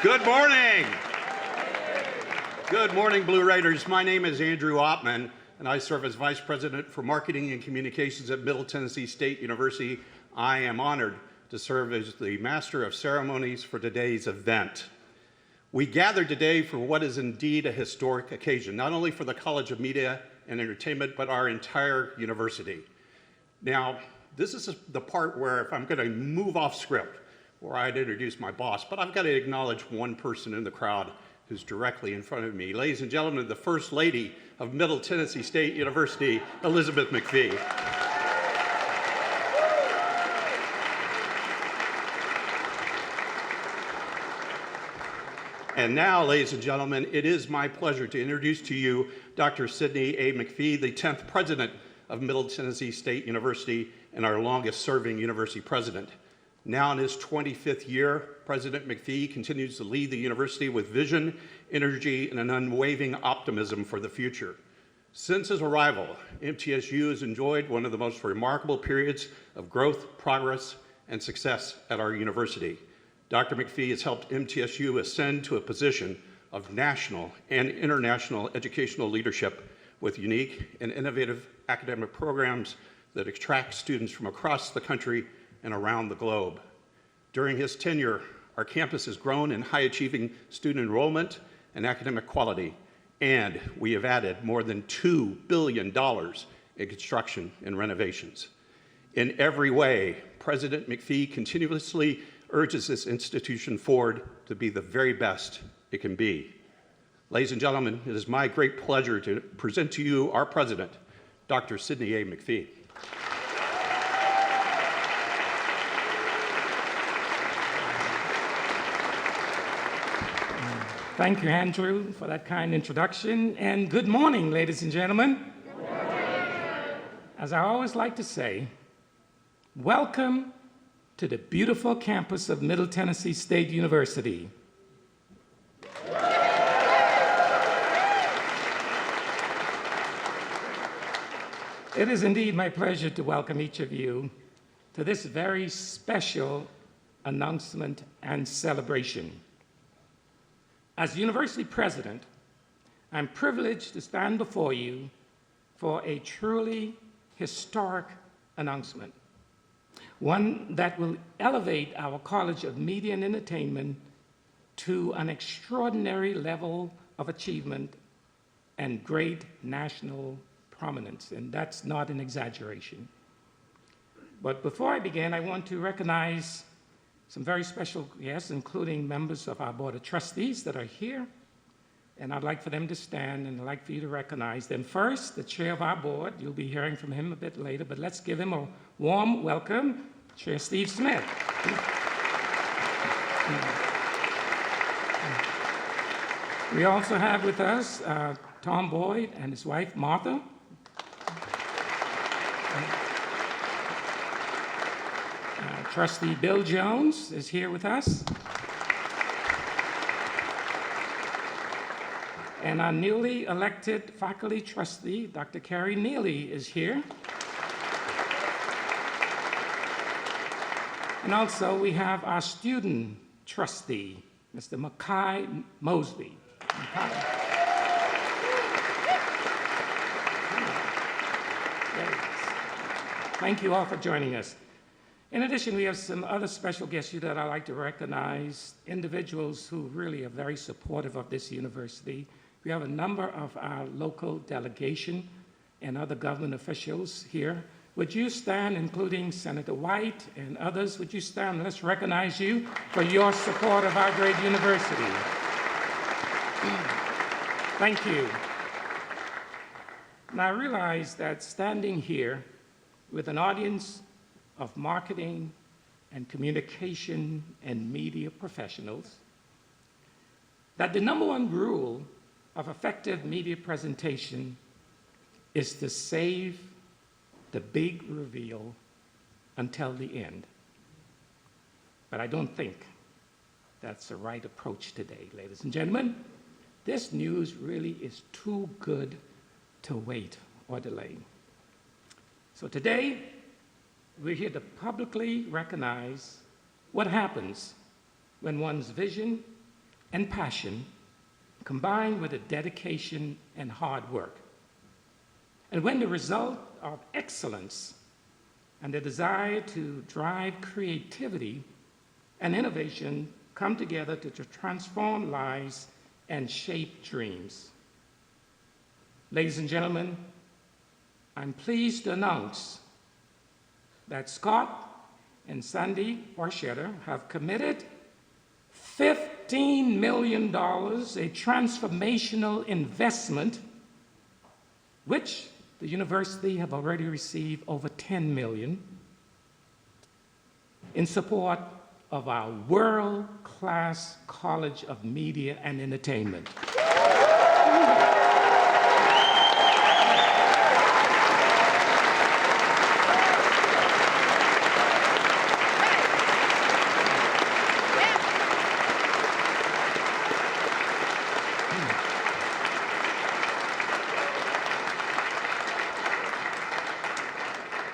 Good morning. Good morning, Blue Raiders. My name is Andrew Oppman, and I serve as Vice President for Marketing and Communications at Middle Tennessee State University. I am honored to serve as the Master of Ceremonies for today's event. We gathered today for what is indeed a historic occasion, not only for the College of Media and Entertainment, but our entire university. Now, this is the part where if I'm going to move off script, where I'd introduce my boss, but I've got to acknowledge one person in the crowd who's directly in front of me. Ladies and gentlemen, the First Lady of Middle Tennessee State University, Elizabeth McPhee. And now, ladies and gentlemen, it is my pleasure to introduce to you Dr. Sidney A. McPhee, the 10th President of Middle Tennessee State University and our longest-serving university president. Now in his 25th year, President McPhee continues to lead the university with vision, energy, and an unwavering optimism for the future. Since his arrival, MTSU has enjoyed one of the most remarkable periods of growth, progress, and success at our university. Dr. McPhee has helped MTSU ascend to a position of national and international educational leadership with unique and innovative academic programs that attract students from across the country and around the globe. During his tenure, our campus has grown in high-achieving student enrollment and academic quality, and we have added more than $2 billion in construction and renovations. In every way, President McPhee continuously urges this institution forward to be the very best it can be. Ladies and gentlemen, it is my great pleasure to present to you our president, Dr. Sidney A. McPhee. Thank you, Andrew, for that kind introduction, and good morning, ladies and gentlemen. Good morning. As I always like to say, welcome to the beautiful campus of Middle Tennessee State University. It is indeed my pleasure to welcome each of you to this very special announcement and celebration. As university president, I'm privileged to stand before you for a truly historic announcement, one that will elevate our College of Media and Entertainment to an extraordinary level of achievement and great national prominence, and that's not an exaggeration. But before I begin, I want to recognize some very special guests, including members of our Board of Trustees that are here, and I'd like for them to stand, and I'd like for you to recognize them. First, the chair of our board. You'll be hearing from him a bit later, but let's give him a warm welcome, Chair Steve Smith. We also have with us Tom Boyd and his wife, Martha. Trustee Bill Jones is here with us. And our newly elected faculty trustee, Dr. Carrie Neely, is here. And also we have our student trustee, Mr. Makai Mosby. Thank you all for joining us. In addition, we have some other special guests here that I'd like to recognize, individuals who really are very supportive of this university. We have a number of our local delegation and other government officials here. Would you stand, including Senator White and others, would you stand? Let's recognize you for your support of our great university. Thank you. Now I realize that standing here with an audience of marketing and communication and media professionals, that the number one rule of effective media presentation is to save the big reveal until the end. But I don't think that's the right approach today, ladies and gentlemen. This news really is too good to wait or delay. So today, we're here to publicly recognize what happens when one's vision and passion combined with a dedication and hard work. And when the result of excellence and the desire to drive creativity and innovation come together to transform lives and shape dreams. Ladies and gentlemen, I'm pleased to announce that Scott and Sandy Borchetta have committed $15 million, a transformational investment, which the university have already received over $10 million, in support of our world-class College of Media and Entertainment.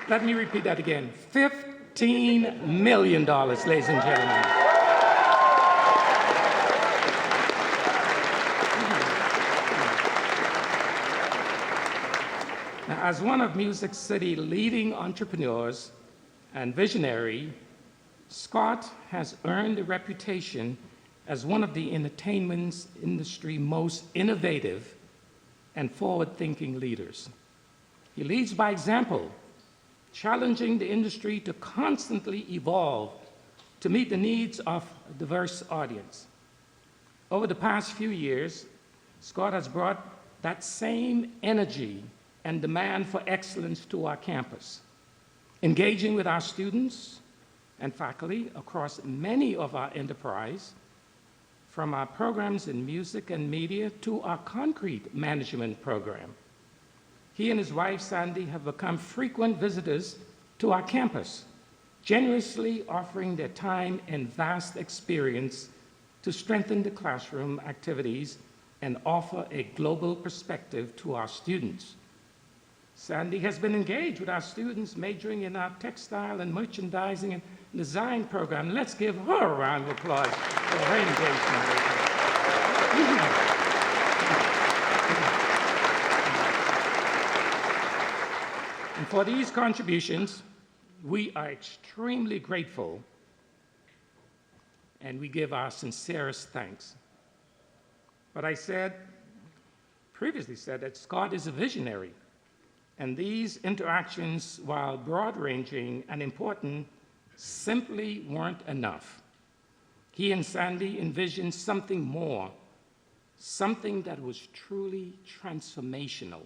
Let me repeat that again. $15 million, ladies and gentlemen. Now, as one of Music City's leading entrepreneurs and visionary, Scott has earned a reputation as one of the entertainment industry's most innovative and forward-thinking leaders. He leads by example, challenging the industry to constantly evolve to meet the needs of a diverse audience. Over the past few years, Scott has brought that same energy and demand for excellence to our campus, engaging with our students and faculty across many of our enterprise, from our programs in music and media to our concrete management program. He and his wife, Sandy, have become frequent visitors to our campus, generously offering their time and vast experience to strengthen the classroom activities and offer a global perspective to our students. Sandy has been engaged with our students majoring in our textile and merchandising and design program. Let's give her a round of applause for her engagement. And for these contributions, we are extremely grateful, and we give our sincerest thanks. But I previously said that Scott is a visionary, and these interactions, while broad-ranging and important, simply weren't enough. He and Sandy envisioned something more, something that was truly transformational.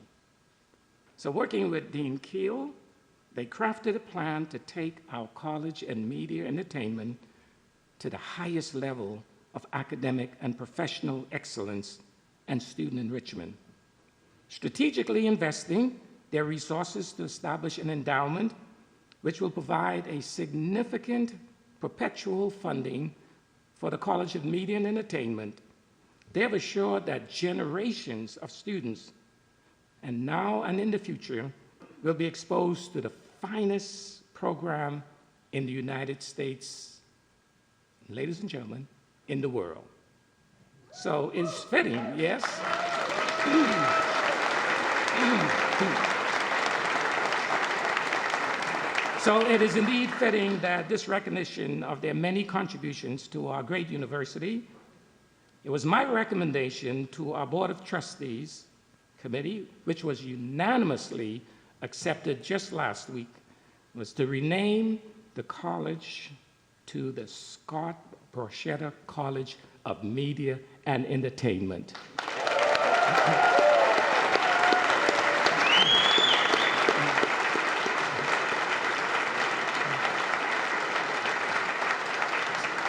So working with Dean Keel, they crafted a plan to take our college and media entertainment to the highest level of academic and professional excellence and student enrichment, strategically investing their resources to establish an endowment which will provide a significant perpetual funding for the College of Media and Entertainment. They have assured that generations of students, and now and in the future, will be exposed to the finest program in the United States, ladies and gentlemen, in the world. So it's fitting, yes? So it is indeed fitting that this recognition of their many contributions to our great university, it was my recommendation to our Board of Trustees committee, which was unanimously accepted just last week, was to rename the college to the Scott Borchetta College of Media and Entertainment.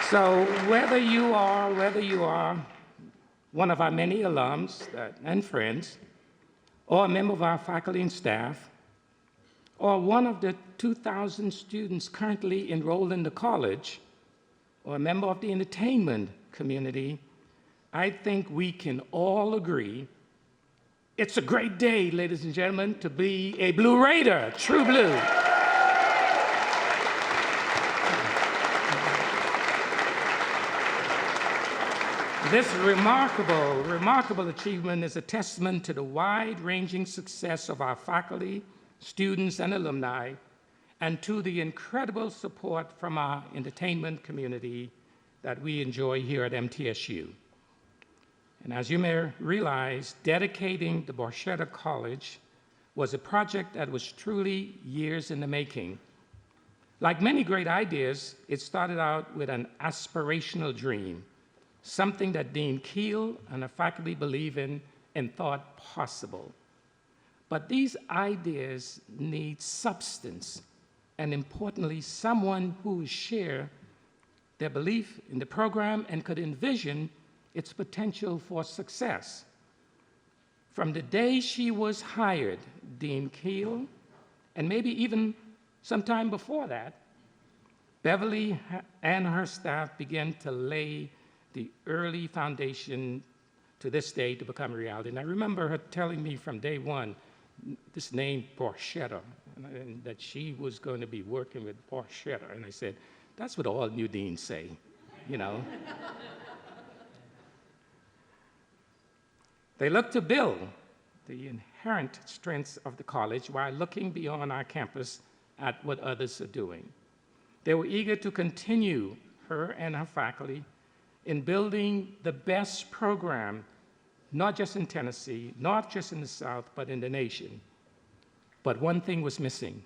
So whether you are one of our many alums and friends, or a member of our faculty and staff, or one of the 2,000 students currently enrolled in the college, or a member of the entertainment community, I think we can all agree it's a great day, ladies and gentlemen, to be a Blue Raider, true blue. This remarkable achievement is a testament to the wide-ranging success of our faculty, students, and alumni, and to the incredible support from our entertainment community that we enjoy here at MTSU. And as you may realize, dedicating the Borchetta College was a project that was truly years in the making. Like many great ideas, it started out with an aspirational dream, something that Dean Keel and the faculty believed in and thought possible. But these ideas need substance, and importantly, someone who would share their belief in the program and could envision its potential for success. From the day she was hired, Dean Keel, and maybe even sometime before that, Beverly and her staff began to lay the early foundation to this day to become a reality. And I remember her telling me from day one, this name Borchetta, and that she was going to be working with Borchetta. And I said, that's what all new deans say, you know. They look to build the inherent strengths of the college while looking beyond our campus at what others are doing. They were eager to continue, her and her faculty, in building the best program, not just in Tennessee, not just in the South, but in the nation. But one thing was missing.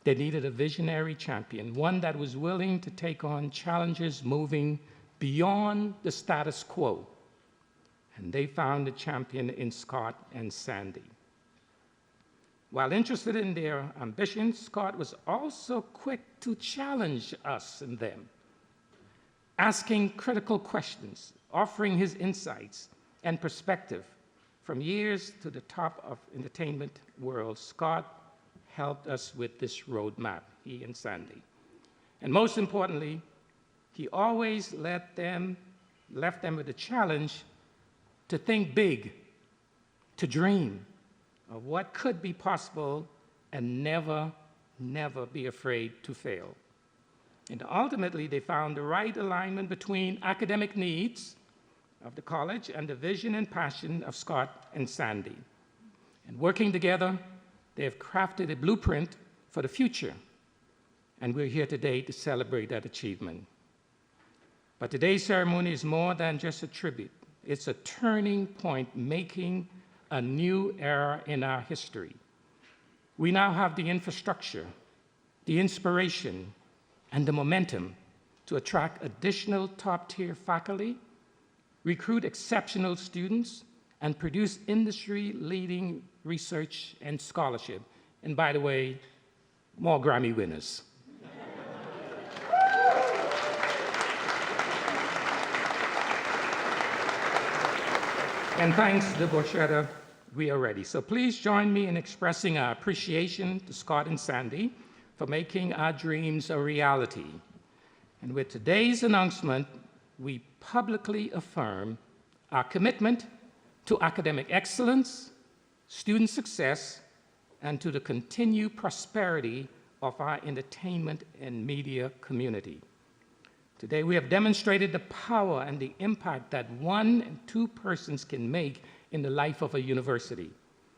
They needed a visionary champion, one that was willing to take on challenges moving beyond the status quo. And they found a champion in Scott and Sandy. While interested in their ambitions, Scott was also quick to challenge us and them, asking critical questions, offering his insights and perspective. From years to the top of entertainment world, Scott helped us with this roadmap, he and Sandy. And most importantly, he always left them with a challenge to think big, to dream of what could be possible, and never be afraid to fail. And ultimately, they found the right alignment between academic needs of the college and the vision and passion of Scott and Sandy. And working together, they have crafted a blueprint for the future. And we're here today to celebrate that achievement. But today's ceremony is more than just a tribute. It's a turning point, making a new era in our history. We now have the infrastructure, the inspiration, and the momentum to attract additional top-tier faculty, recruit exceptional students, and produce industry-leading research and scholarship. And by the way, more Grammy winners. And thanks to Borchetta, we are ready. So please join me in expressing our appreciation to Scott and Sandy for making our dreams a reality. And with today's announcement, we publicly affirm our commitment to academic excellence, student success, and to the continued prosperity of our entertainment and media community. Today, we have demonstrated the power and the impact that one and two persons can make in the life of a university.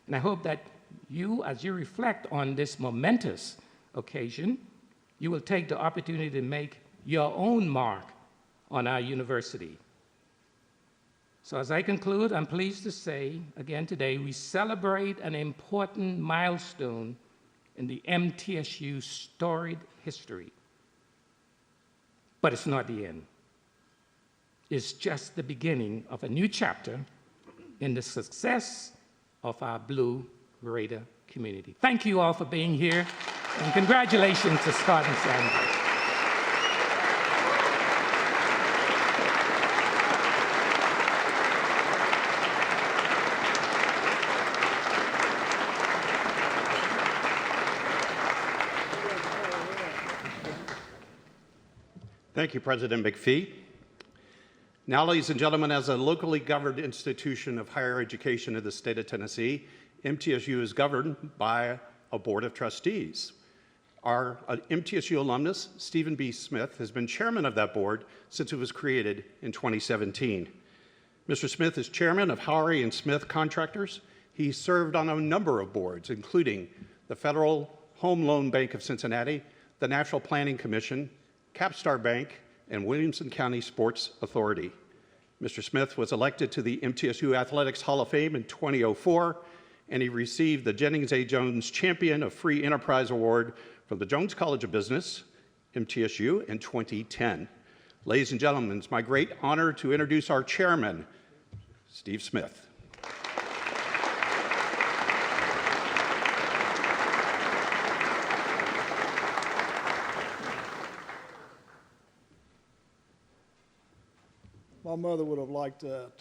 And I hope that you, as you reflect on this momentous occasion, you will take the opportunity to make your own mark on our university. So as I conclude, I'm pleased to say, again today, we celebrate an important milestone in the MTSU storied history. But it's not the end. It's just the beginning of a new chapter in the success of our Blue Raider community. Thank you all for being here, and congratulations to Scott and Sandy. Thank you, President McPhee. Now, ladies and gentlemen, as a locally governed institution of higher education in the state of Tennessee, MTSU is governed by a board of trustees. Our MTSU alumnus, Stephen B. Smith, has been chairman of that board since it was created in 2017. Mr. Smith is chairman of Howery and Smith Contractors. He served on a number of boards, including the Federal Home Loan Bank of Cincinnati, the National Planning Commission, Capstar Bank, and Williamson County Sports Authority. Mr. Smith was elected to the MTSU Athletics Hall of Fame in 2004, and he received the Jennings A. Jones Champion of Free Enterprise Award from the Jones College of Business, MTSU, in 2010. Ladies and gentlemen, it's my great honor to introduce our chairman, Steve Smith. My mother would have liked that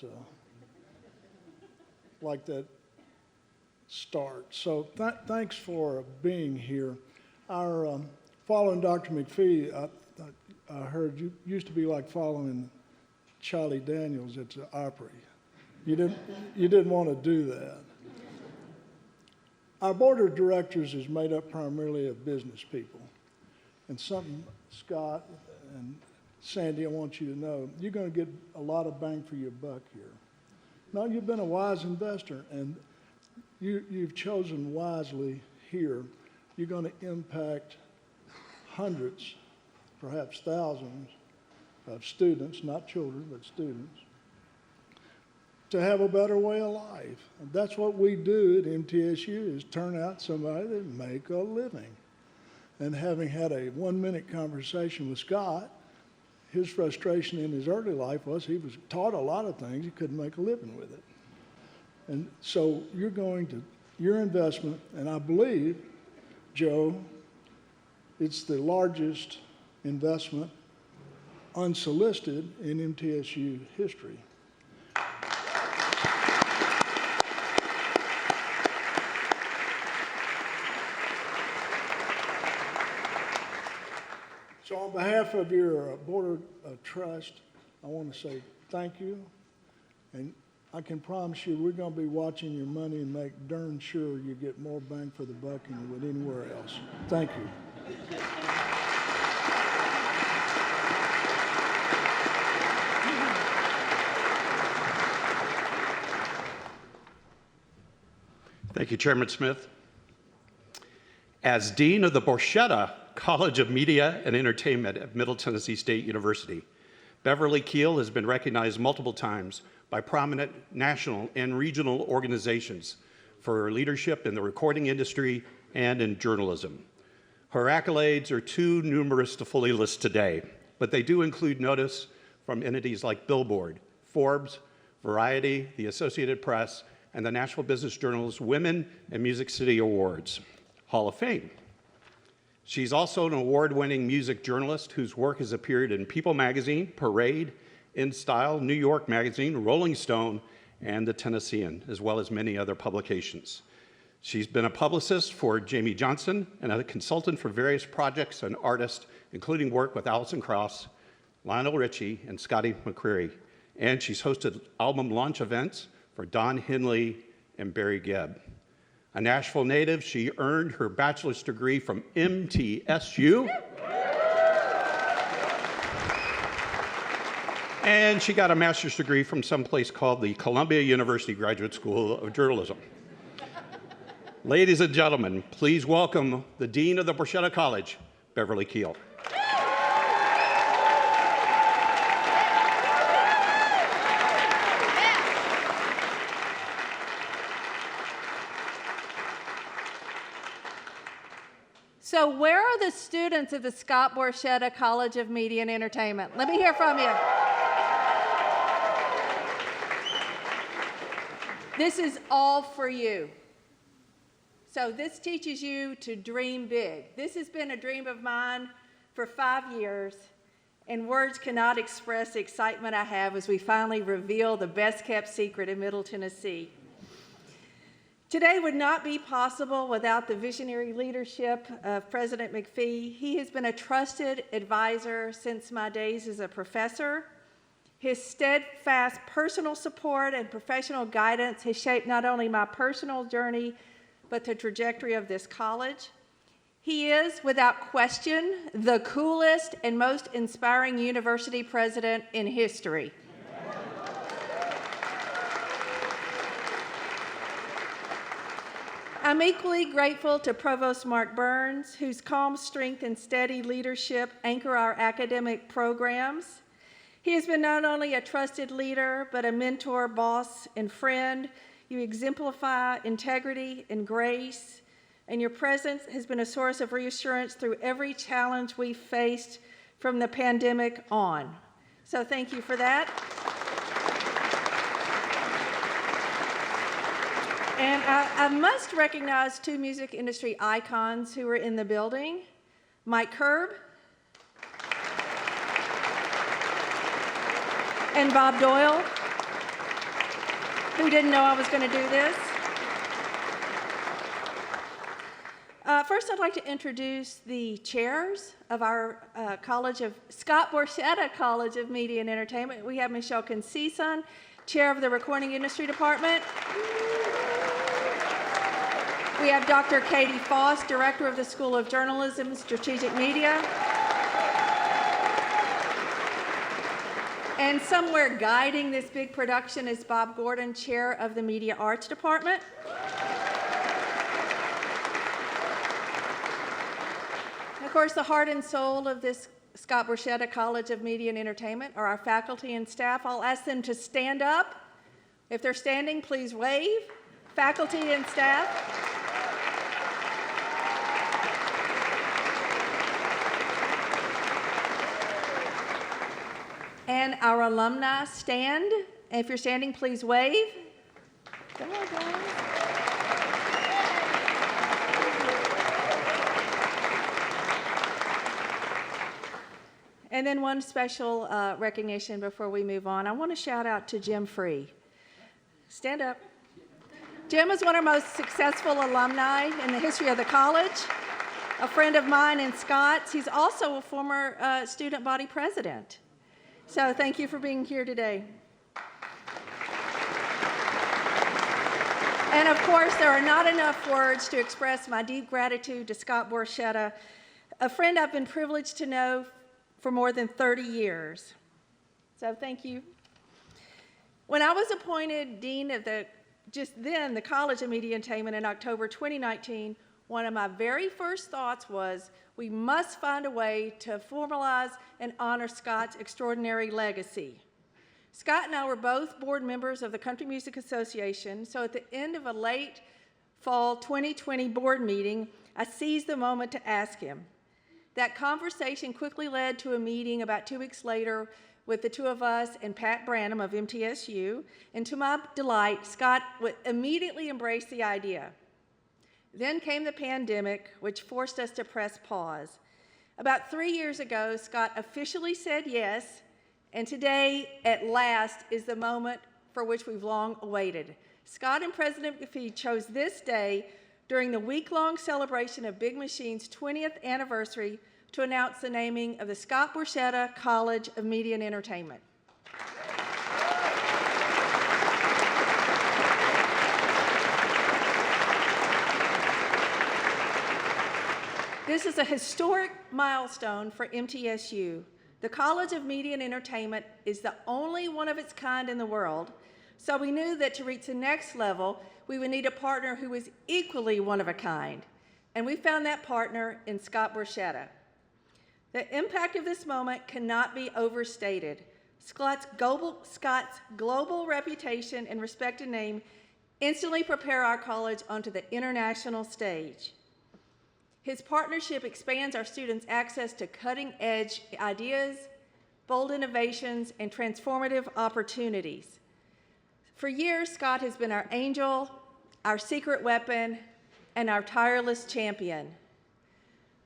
start. So thanks for being here. Our following Dr. McPhee, I heard you used to be like following Charlie Daniels at the Opry. You didn't want to do that. Our board of directors is made up primarily of business people, and something Scott and Sandy, I want you to know, you're going to get a lot of bang for your buck here. Now, you've been a wise investor, and you've chosen wisely here. You're going to impact hundreds, perhaps thousands of students, not children, but students, to have a better way of life. And that's what we do at MTSU, is turn out somebody that make a living. And having had a 1-minute conversation with Scott, his frustration in his early life was he was taught a lot of things, he couldn't make a living with it. And so your investment, and I believe, Joe, it's the largest investment unsolicited in MTSU history. So on behalf of your Board of Trust, I want to say thank you. And I can promise you we're going to be watching your money and make darn sure you get more bang for the buck than you would anywhere else. Thank you. Thank you, Chairman Smith. As Dean of the Borchetta College of Media and Entertainment at Middle Tennessee State University, Beverly Keel has been recognized multiple times by prominent national and regional organizations for her leadership in the recording industry and in journalism. Her accolades are too numerous to fully list today, but they do include notice from entities like Billboard, Forbes, Variety, the Associated Press, and the National Business Journal's Women in Music City Awards Hall of Fame. She's also an award-winning music journalist whose work has appeared in People Magazine, Parade, InStyle, New York Magazine, Rolling Stone, and The Tennessean, as well as many other publications. She's been a publicist for Jamie Johnson and a consultant for various projects and artists, including work with Alison Krauss, Lionel Richie, and Scotty McCreery. And she's hosted album launch events for Don Henley and Barry Gibb. A Nashville native, she earned her bachelor's degree from MTSU. And she got a master's degree from someplace called the Columbia University Graduate School of Journalism. Ladies and gentlemen, please welcome the Dean of the Borchetta College, Beverly Keel. So where are the students of the Scott Borchetta College of Media and Entertainment? Let me hear from you. This is all for you. So this teaches you to dream big. This has been a dream of mine for 5 years, and words cannot express the excitement I have as we finally reveal the best-kept secret in Middle Tennessee. Today would not be possible without the visionary leadership of President McPhee. He has been a trusted advisor since my days as a professor. His steadfast personal support and professional guidance has shaped not only my personal journey, but the trajectory of this college. He is, without question, the coolest and most inspiring university president in history. I'm equally grateful to Provost Mark Burns, whose calm strength and steady leadership anchor our academic programs. He has been not only a trusted leader, but a mentor, boss, and friend. You exemplify integrity and grace, and your presence has been a source of reassurance through every challenge we've faced from the pandemic on. So thank you for that. And I must recognize two music industry icons who are in the building. Mike Curb and Bob Doyle, who didn't know I was going to do this. First, I'd like to introduce the chairs of our Scott Borchetta College of Media and Entertainment. We have Michelle Concison, chair of the Recording Industry Department. We have Dr. Katie Foss, director of the School of Journalism and Strategic Media. And somewhere guiding this big production is Bob Gordon, chair of the Media Arts Department. And of course, the heart and soul of this Scott Borchetta College of Media and Entertainment are our faculty and staff. I'll ask them to stand up. If they're standing, please wave. Faculty and staff. And our alumni stand. And if you're standing, please wave. Come on, guys. And then one special recognition before we move on. I want to shout out to Jim Free. Stand up. Jim is one of our most successful alumni in the history of the college, a friend of mine and Scott's. He's also a former student body president. So thank you for being here today. And of course, there are not enough words to express my deep gratitude to Scott Borchetta, a friend I've been privileged to know for more than 30 years. So thank you. When I was appointed dean of the College of Media and Entertainment in October 2019, one of my very first thoughts was we must find a way to formalize and honor Scott's extraordinary legacy. Scott and I were both board members of the Country Music Association, so at the end of a late fall 2020 board meeting, I seized the moment to ask him. That conversation quickly led to a meeting about 2 weeks later with the two of us and Pat Branham of MTSU, and to my delight, Scott would immediately embrace the idea. Then came the pandemic, which forced us to press pause. About 3 years ago, Scott officially said yes, and today, at last, is the moment for which we've long awaited. Scott and President McPhee chose this day during the week-long celebration of Big Machine's 20th anniversary to announce the naming of the Scott Borchetta College of Media and Entertainment. This is a historic milestone for MTSU. The College of Media and Entertainment is the only one of its kind in the world, so we knew that to reach the next level, we would need a partner who was equally one of a kind, and we found that partner in Scott Borchetta. The impact of this moment cannot be overstated. Scott's global reputation and respected name instantly prepare our college onto the international stage. His partnership expands our students' access to cutting-edge ideas, bold innovations, and transformative opportunities. For years, Scott has been our angel, our secret weapon, and our tireless champion.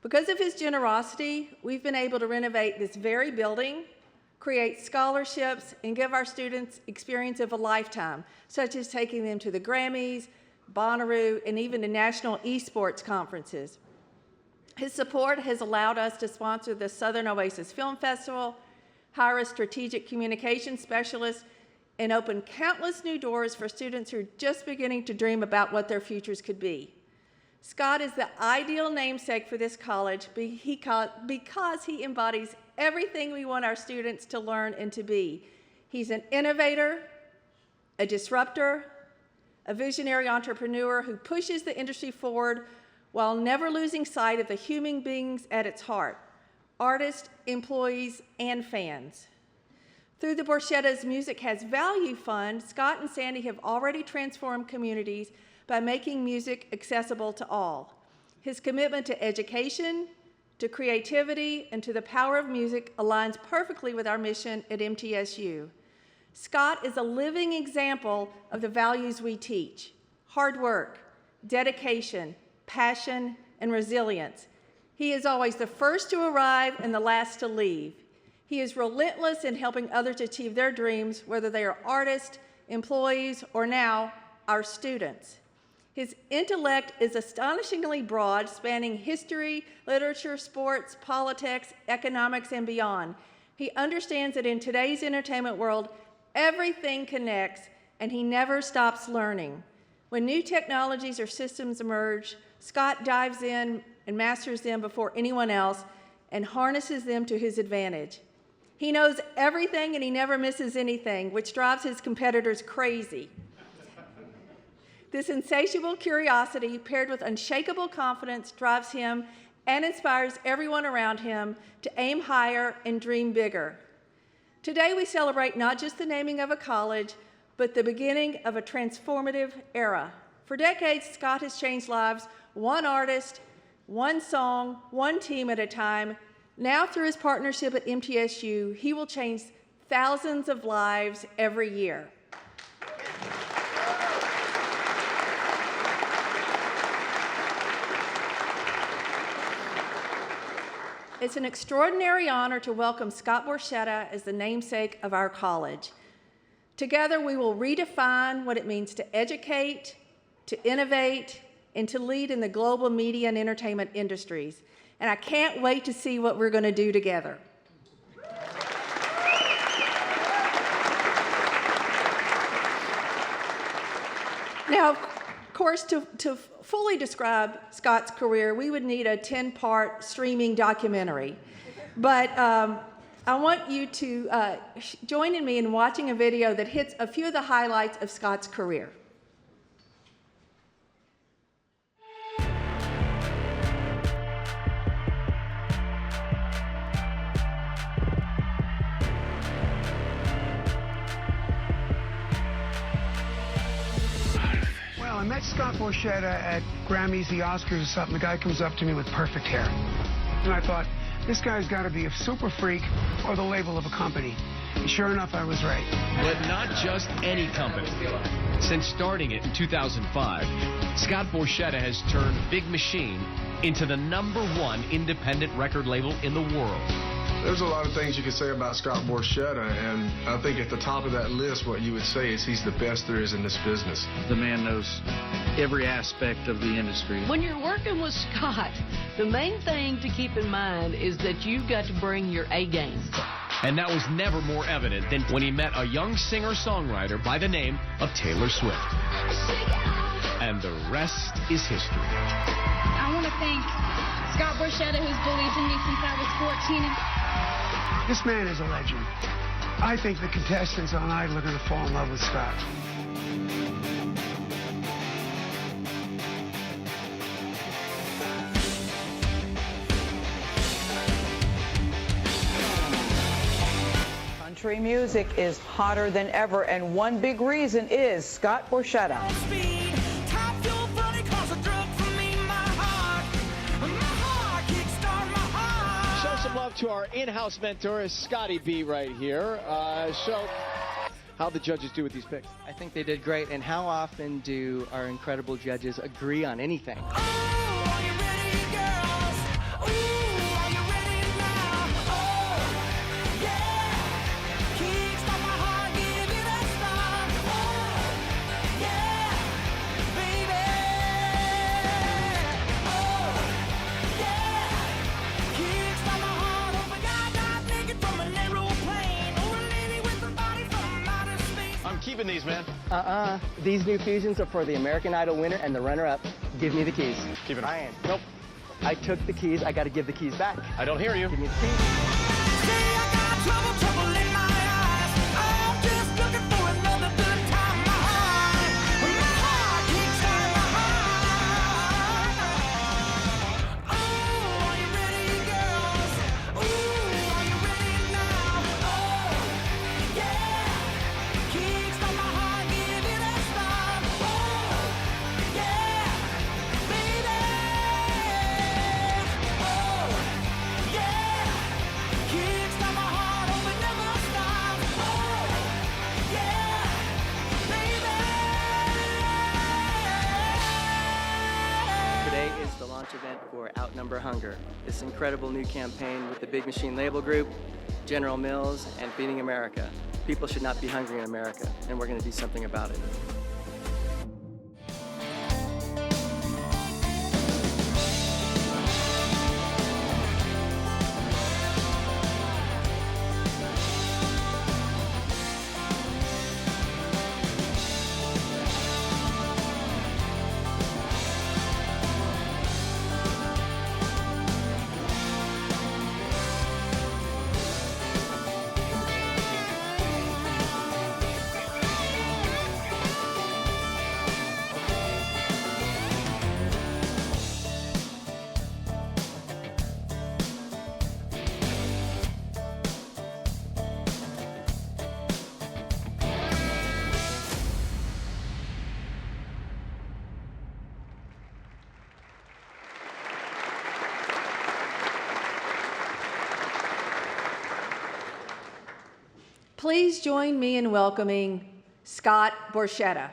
Because of his generosity, we've been able to renovate this very building, create scholarships, and give our students experience of a lifetime, such as taking them to the Grammys, Bonnaroo, and even to national esports conferences. His support has allowed us to sponsor the Southern Oasis Film Festival, hire a strategic communications specialist, and open countless new doors for students who are just beginning to dream about what their futures could be. Scott is the ideal namesake for this college because he embodies everything we want our students to learn and to be. He's an innovator, a disruptor, a visionary entrepreneur who pushes the industry forward while never losing sight of the human beings at its heart, artists, employees, and fans. Through the Borchetta's Music Has Value Fund, Scott and Sandy have already transformed communities by making music accessible to all. His commitment to education, to creativity, and to the power of music aligns perfectly with our mission at MTSU. Scott is a living example of the values we teach: hard work, dedication, passion, and resilience. He is always the first to arrive and the last to leave. He is relentless in helping others achieve their dreams, whether they are artists, employees, or now our students. His intellect is astonishingly broad, spanning history, literature, sports, politics, economics, and beyond. He understands that in today's entertainment world, everything connects, and he never stops learning. When new technologies or systems emerge, Scott dives in and masters them before anyone else and harnesses them to his advantage. He knows everything and he never misses anything, which drives his competitors crazy. This insatiable curiosity, paired with unshakable confidence, drives him and inspires everyone around him to aim higher and dream bigger. Today, we celebrate not just the naming of a college, but the beginning of a transformative era. For decades, Scott has changed lives one artist, one song, one team at a time. Now, through his partnership at MTSU, he will change thousands of lives every year. It's an extraordinary honor to welcome Scott Borchetta as the namesake of our college. Together, we will redefine what it means to educate, to innovate, and to lead in the global media and entertainment industries. And I can't wait to see what we're going to do together. Now, of course, to fully describe Scott's career, we would need a 10-part streaming documentary. But I want you to join in me in watching a video that hits a few of the highlights of Scott's career. I met Scott Borchetta at Grammys, the Oscars or something. The guy comes up to me with perfect hair. And I thought, this guy's got to be a super freak or the label of a company. And sure enough, I was right. But not just any company. Since starting it in 2005, Scott Borchetta has turned Big Machine into the #1 independent record label in the world. There's a lot of things you could say about Scott Borchetta, and I think at the top of that list, what you would say is he's the best there is in this business. The man knows every aspect of the industry. When you're working with Scott, the main thing to keep in mind is that you've got to bring your A game. And that was never more evident than when he met a young singer-songwriter by the name of Taylor Swift. And the rest is history. I want to thank Scott Borchetta, who's believed in me since I was 14. This man is a legend. I think the contestants on Idol are going to fall in love with Scott. Country music is hotter than ever, and one big reason is Scott Borchetta. Love to our in-house mentor, Scotty B right here. So, how'd the judges do with these picks? I think they did great. And how often do our incredible judges agree on anything? Keeping these, man. These new fusions are for the American Idol winner and the runner-up. Give me the keys. Keep it. Ryan. Nope. I took the keys. I got to give the keys back. I don't hear you. Give me the keys. Today is the launch event for Outnumber Hunger, this incredible new campaign with the Big Machine Label Group, General Mills, and Feeding America. People should not be hungry in America, and we're going to do something about it. Please join me in welcoming Scott Borchetta.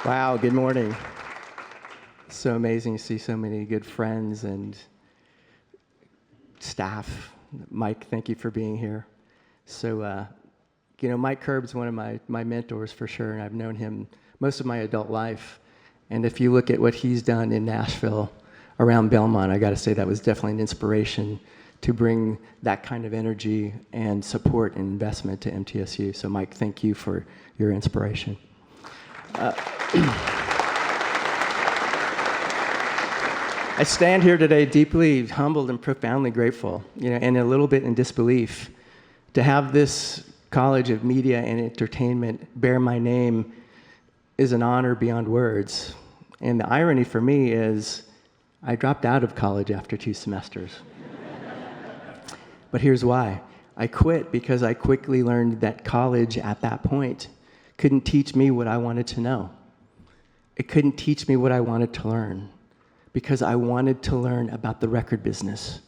Wow, good morning. So amazing to see so many good friends and staff. Mike, thank you for being here. So, Mike Curb's one of my mentors for sure, and I've known him most of my adult life. And if you look at what he's done in Nashville around Belmont, I got to say that was definitely an inspiration to bring that kind of energy and support and investment to MTSU. So, Mike, thank you for your inspiration. I stand here today deeply humbled and profoundly grateful, and a little bit in disbelief to have this College of Media and Entertainment bear my name is an honor beyond words. And the irony for me is I dropped out of college after 2 semesters. But here's why. I quit because I quickly learned that college at that point couldn't teach me what I wanted to know. It couldn't teach me what I wanted to learn because I wanted to learn about the record business.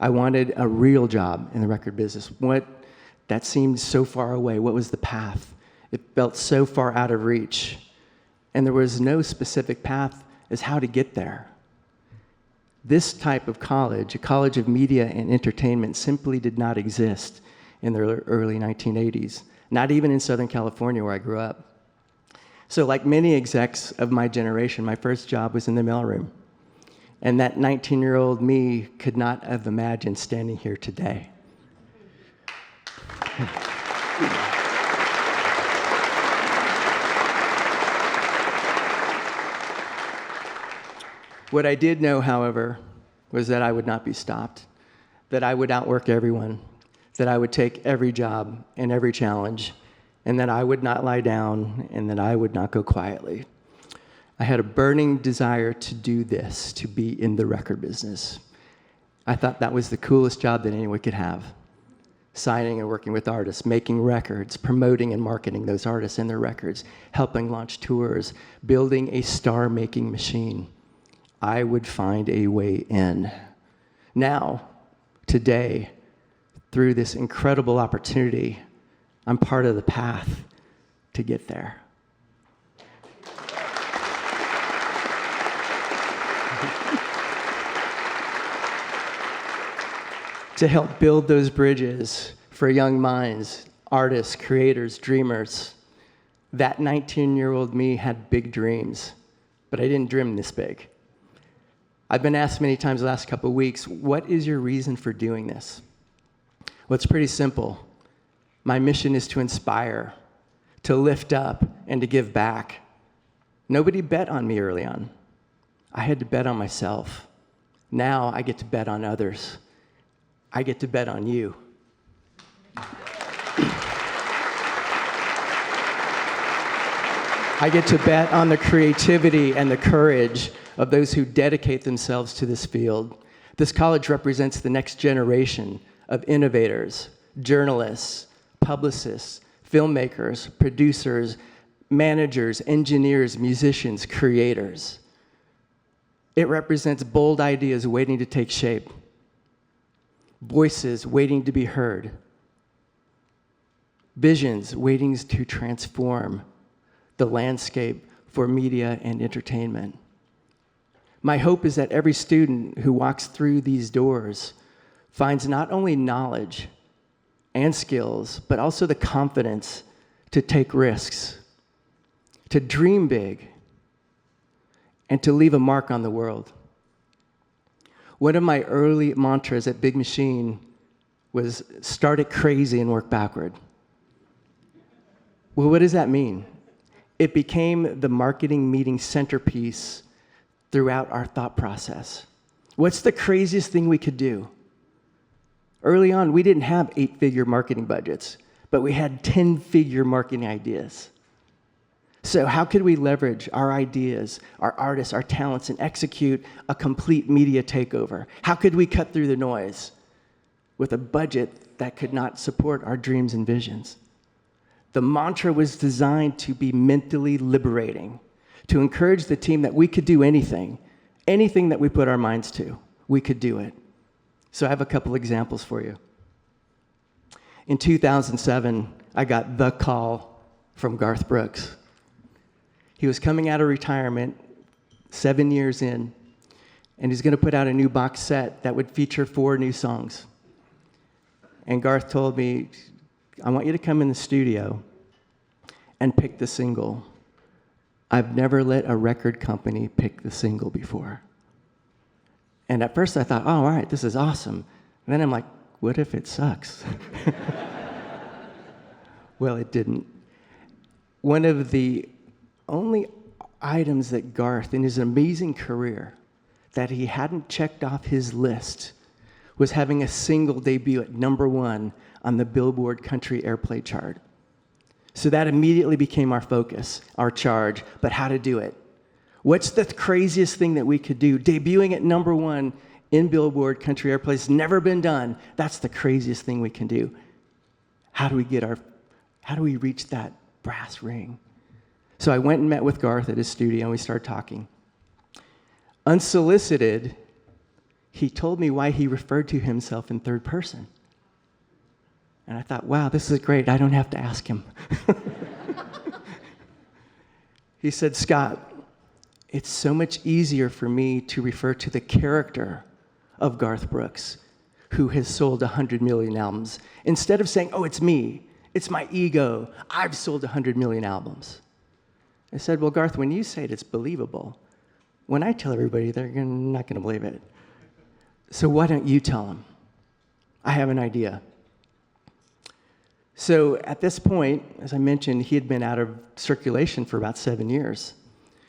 I wanted a real job in the record business. What that seemed so far away. What was the path? It felt so far out of reach. And there was no specific path as how to get there. This type of college, a college of media and entertainment, simply did not exist in the early 1980s, not even in Southern California where I grew up. So like many execs of my generation, my first job was in the mailroom. And that 19-year-old me could not have imagined standing here today. What I did know, however, was that I would not be stopped, that I would outwork everyone, that I would take every job and every challenge, and that I would not lie down, and that I would not go quietly. I had a burning desire to do this, to be in the record business. I thought that was the coolest job that anyone could have. Signing and working with artists, making records, promoting and marketing those artists and their records, helping launch tours, building a star-making machine. I would find a way in. Now, today, through this incredible opportunity, I'm part of the path to get there. To help build those bridges for young minds, artists, creators, dreamers. That 19-year-old me had big dreams, but I didn't dream this big. I've been asked many times the last couple of weeks, what is your reason for doing this? Well, it's pretty simple. My mission is to inspire, to lift up, and to give back. Nobody bet on me early on. I had to bet on myself. Now I get to bet on others. I get to bet on you. I get to bet on the creativity and the courage of those who dedicate themselves to this field. This college represents the next generation of innovators, journalists, publicists, filmmakers, producers, managers, engineers, musicians, creators. It represents bold ideas waiting to take shape, voices waiting to be heard, visions waiting to transform the landscape for media and entertainment. My hope is that every student who walks through these doors finds not only knowledge and skills, but also the confidence to take risks, to dream big, and to leave a mark on the world. One of my early mantras at Big Machine was start it crazy and work backward. Well, what does that mean? It became the marketing meeting centerpiece throughout our thought process. What's the craziest thing we could do? Early on, we didn't have 8-figure marketing budgets, but we had 10-figure marketing ideas. So how could we leverage our ideas, our artists, our talents, and execute a complete media takeover? How could we cut through the noise with a budget that could not support our dreams and visions? The mantra was designed to be mentally liberating, to encourage the team that we could do anything that we put our minds to, we could do it. So I have a couple examples for you. In 2007, I got the call from Garth Brooks. He was coming out of retirement 7 years in, and he's going to put out a new box set that would feature 4 new songs. And Garth told me, I want you to come in the studio and pick the single. I've never let a record company pick the single before. And at first I thought, oh, all right, this is awesome. And then I'm like, what if it sucks? Well, it didn't. One of the only items that Garth, in his amazing career, that he hadn't checked off his list was having a single debut at #1 on the Billboard Country Airplay chart. So that immediately became our focus, our charge, but how to do it. What's the craziest thing that we could do? Debuting at #1 in Billboard Country Airplay has never been done. That's the craziest thing we can do. How do we reach that brass ring? So I went and met with Garth at his studio, and we started talking. Unsolicited, he told me why he referred to himself in third person. And I thought, wow, this is great. I don't have to ask him. He said, Scott, it's so much easier for me to refer to the character of Garth Brooks, who has sold 100 million albums, instead of saying, oh, it's me. It's my ego. I've sold 100 million albums. I said, well, Garth, when you say it, it's believable. When I tell everybody, they're not going to believe it. So why don't you tell them? I have an idea. So at this point, as I mentioned, he had been out of circulation for about 7 years.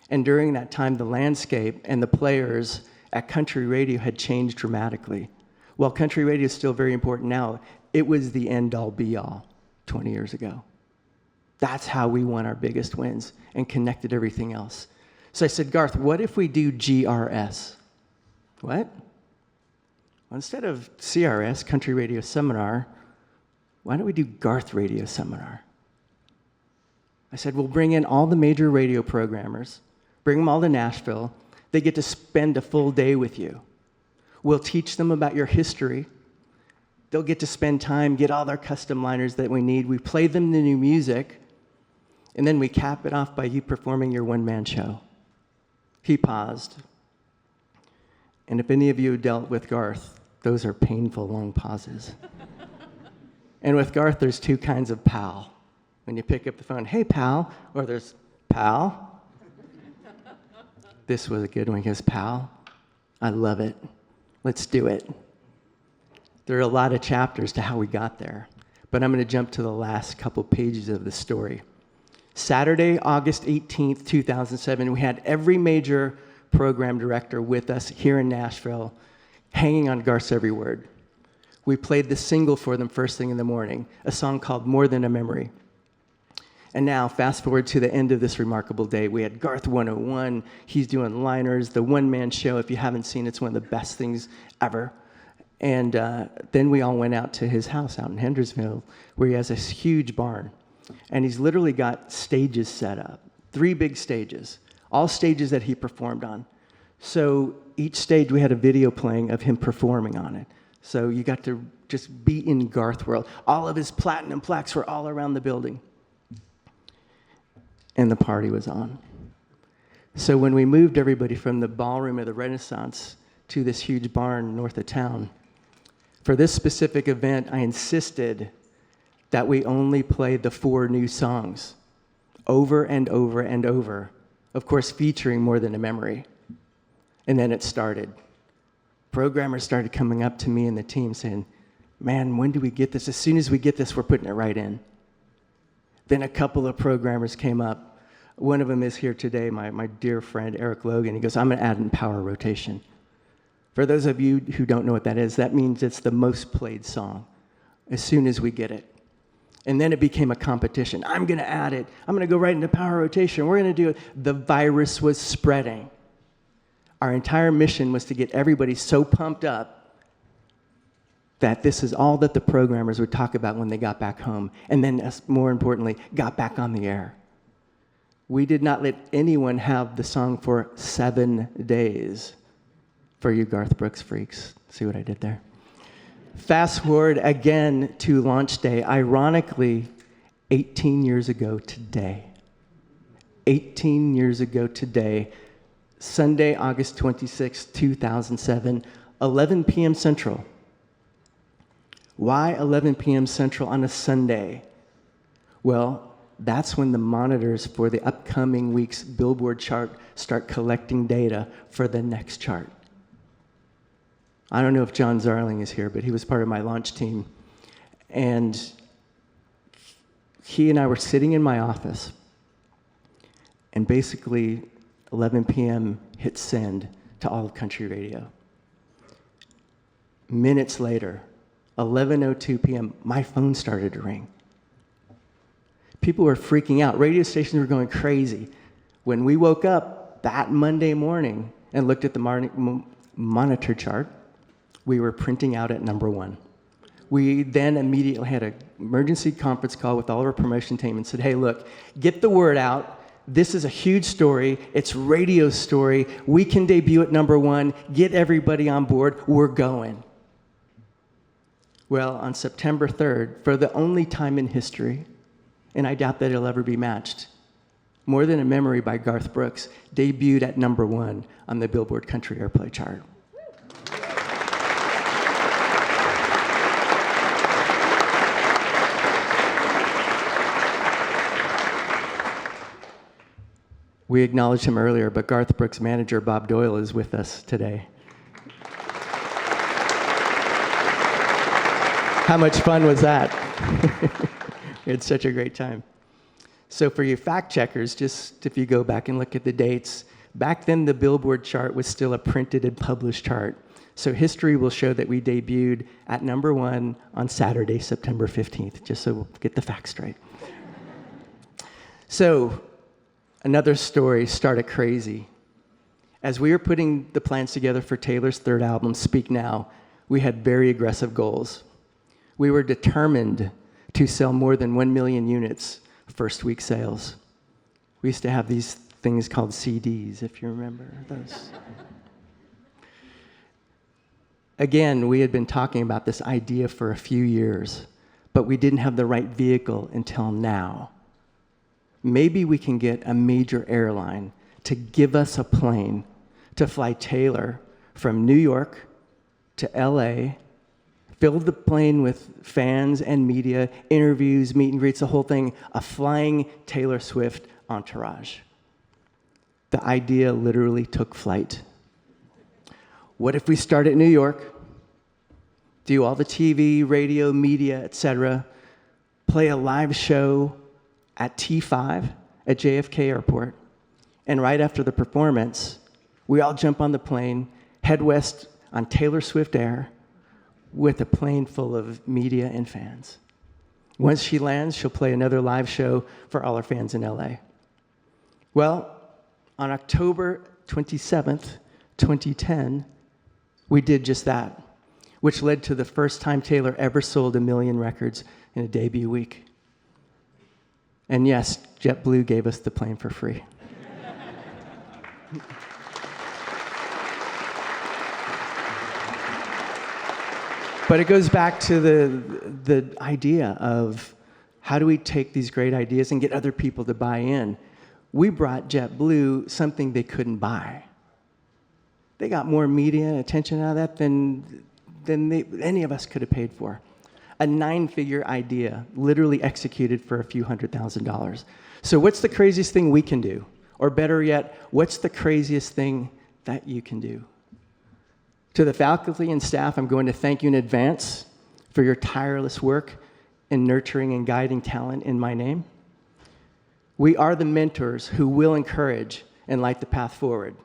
And during that time, the landscape and the players at country radio had changed dramatically. While country radio is still very important now, it was the end-all, be-all 20 years ago. That's how we won our biggest wins and connected everything else. So I said, Garth, what if we do GRS? What? Well, instead of CRS, Country Radio Seminar, why don't we do Garth Radio Seminar? I said, we'll bring in all the major radio programmers, bring them all to Nashville. They get to spend a full day with you. We'll teach them about your history. They'll get to spend time, get all their custom liners that we need. We play them the new music, and then we cap it off by you performing your one-man show. He paused. And if any of you dealt with Garth, those are painful long pauses. And with Garth, there's 2 kinds of pal. When you pick up the phone, hey, pal, or there's pal. this was a good one. He goes, pal, I love it. Let's do it. There are a lot of chapters to how we got there, but I'm going to jump to the last couple pages of the story. Saturday, August 18th, 2007, we had every major program director with us here in Nashville, hanging on Garth's every word. We played the single for them first thing in the morning, a song called More Than a Memory. And now, fast forward to the end of this remarkable day. We had Garth 101. He's doing liners, the one-man show. If you haven't seen it, it's one of the best things ever. And then we all went out to his house out in Hendersonville, where he has this huge barn. And he's literally got stages set up, 3 big stages, all stages that he performed on. So each stage, we had a video playing of him performing on it. So you got to just be in Garth world. All of his platinum plaques were all around the building. And the party was on. So when we moved everybody from the ballroom of the Renaissance to this huge barn north of town, for this specific event, I insisted that we only play the 4 new songs over and over and over, of course, featuring More Than a Memory. And then it started. Programmers started coming up to me and the team saying, man, when do we get this? As soon as we get this, we're putting it right in. Then a couple of programmers came up. One of them is here today, my dear friend, Eric Logan. He goes, I'm going to add in power rotation. For those of you who don't know what that is, that means it's the most played song as soon as we get it. And then it became a competition. I'm going to add it. I'm going to go right into power rotation. We're going to do it. The virus was spreading. Our entire mission was to get everybody so pumped up that this is all that the programmers would talk about when they got back home, and then, more importantly, got back on the air. We did not let anyone have the song for 7 days. For you Garth Brooks freaks, see what I did there? Fast forward again to launch day, ironically, 18 years ago today. 18 years ago today, Sunday, August 26, 2007, 11 p.m. Central. Why 11 p.m. Central on a Sunday? Well, that's when the monitors for the upcoming week's Billboard chart start collecting data for the next chart. I don't know if John Zarling is here, but he was part of my launch team. And he and I were sitting in my office, and basically 11 p.m. hit send to all of country radio. Minutes later, 11:02 p.m., my phone started to ring. People were freaking out. Radio stations were going crazy. When we woke up that Monday morning and looked at the monitor chart, we were printing out at #1. We then immediately had an emergency conference call with all of our promotion team and said, hey, look, get the word out. This is a huge story. It's radio story. We can debut at #1. Get everybody on board. We're going. Well, on September 3rd, for the only time in history, and I doubt that it'll ever be matched, More Than a Memory by Garth Brooks debuted at #1 on the Billboard Country Airplay chart. We acknowledged him earlier, but Garth Brooks' manager, Bob Doyle, is with us today. How much fun was that? We had such a great time. So for you fact checkers, just if you go back and look at the dates, back then the Billboard chart was still a printed and published chart. So history will show that we debuted at #1 on Saturday, September 15th, just so we'll get the facts straight. So another story started crazy. As we were putting the plans together for Taylor's 3rd album, Speak Now, we had very aggressive goals. We were determined to sell more than 1 million units first week sales. We used to have these things called CDs, if you remember those. Again, we had been talking about this idea for a few years, but we didn't have the right vehicle until now. Maybe we can get a major airline to give us a plane to fly Taylor from New York to LA, fill the plane with fans and media, interviews, meet and greets, the whole thing, a flying Taylor Swift entourage. the idea literally took flight. What if we start at New York, do all the TV, radio, media, etc., play a live show at T5 at JFK Airport, and right after the performance, we all jump on the plane, head west on Taylor Swift Air with a plane full of media and fans. Once she lands, she'll play another live show for all our fans in LA. Well, on October 27th, 2010, we did just that, which led to the first time Taylor ever sold 1 million records in a debut week. And yes, JetBlue gave us the plane for free. But it goes back to the idea of how do we take these great ideas and get other people to buy in? We brought JetBlue something they couldn't buy. They got more media and attention out of that than any of us could have paid for. A 9-figure idea, literally executed for a few $100,000. So what's the craziest thing we can do? Or better yet, what's the craziest thing that you can do? To the faculty and staff, I'm going to thank you in advance for your tireless work in nurturing and guiding talent in my name. We are the mentors who will encourage and light the path forward.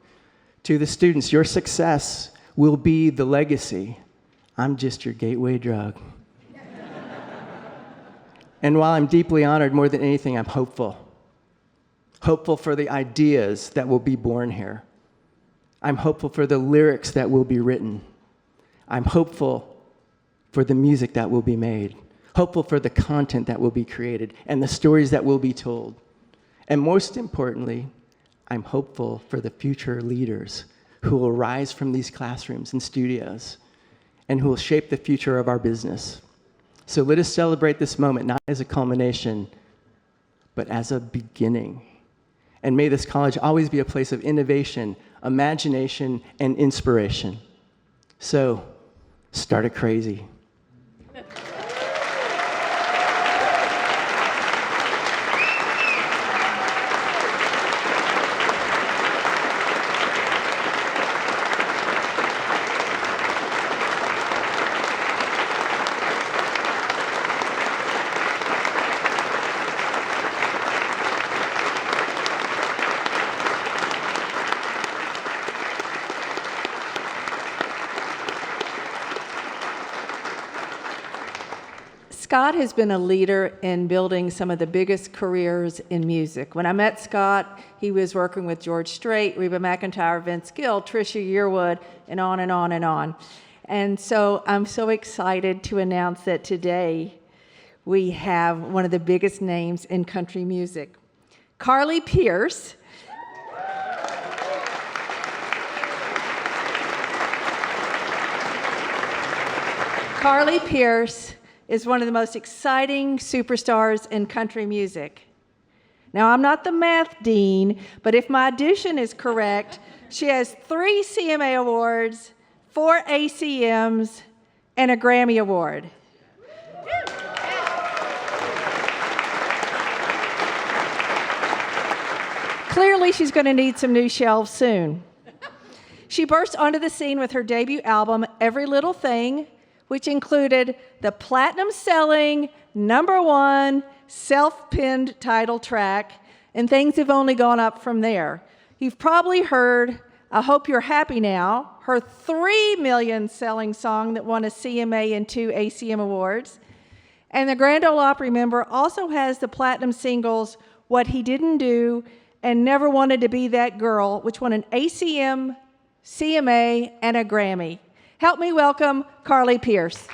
To the students, your success will be the legacy. I'm just your gateway drug. And while I'm deeply honored, more than anything, I'm hopeful. Hopeful for the ideas that will be born here. I'm hopeful for the lyrics that will be written. I'm hopeful for the music that will be made. Hopeful for the content that will be created and the stories that will be told. And most importantly, I'm hopeful for the future leaders who will rise from these classrooms and studios and who will shape the future of our business. So let us celebrate this moment, not as a culmination, but as a beginning. And may this college always be a place of innovation, imagination, and inspiration. So, start it crazy. Scott has been a leader in building some of the biggest careers in music. When I met Scott, he was working with George Strait, Reba McEntire, Vince Gill, Trisha Yearwood, and on and on and on. And so I'm so excited to announce that today we have one of the biggest names in country music. Carly Pearce is one of the most exciting superstars in country music. Now, I'm not the math dean, but if my addition is correct, she has 3 CMA awards, 4 ACMs, and a Grammy Award. Clearly, she's going to need some new shelves soon. She burst onto the scene with her debut album, Every Little Thing, which included the platinum-selling, #1 self-penned title track, and things have only gone up from there. You've probably heard I Hope You're Happy Now, her 3 million selling song that won a CMA and 2 ACM awards. And the Grand Ole Opry member also has the platinum singles What He Didn't Do and Never Wanted to Be That Girl, which won an ACM, CMA, and a Grammy. Help me welcome Carly Pearce.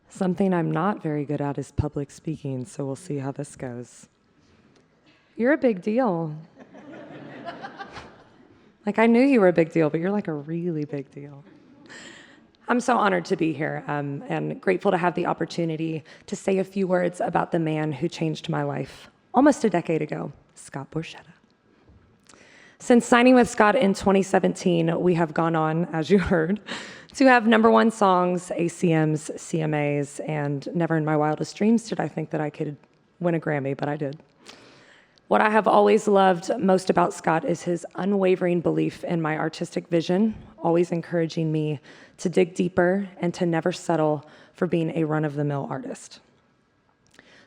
Something I'm not very good at is public speaking, so we'll see how this goes. You're a big deal. Like, I knew you were a big deal, but you're like a really big deal. I'm so honored to be here and grateful to have the opportunity to say a few words about the man who changed my life almost a decade ago, Scott Borchetta. Since signing with Scott in 2017, we have gone on, as you heard, to have #1 songs, ACMs, CMAs, and never in my wildest dreams did I think that I could win a Grammy, but I did. What I have always loved most about Scott is his unwavering belief in my artistic vision, always encouraging me to dig deeper and to never settle for being a run-of-the-mill artist.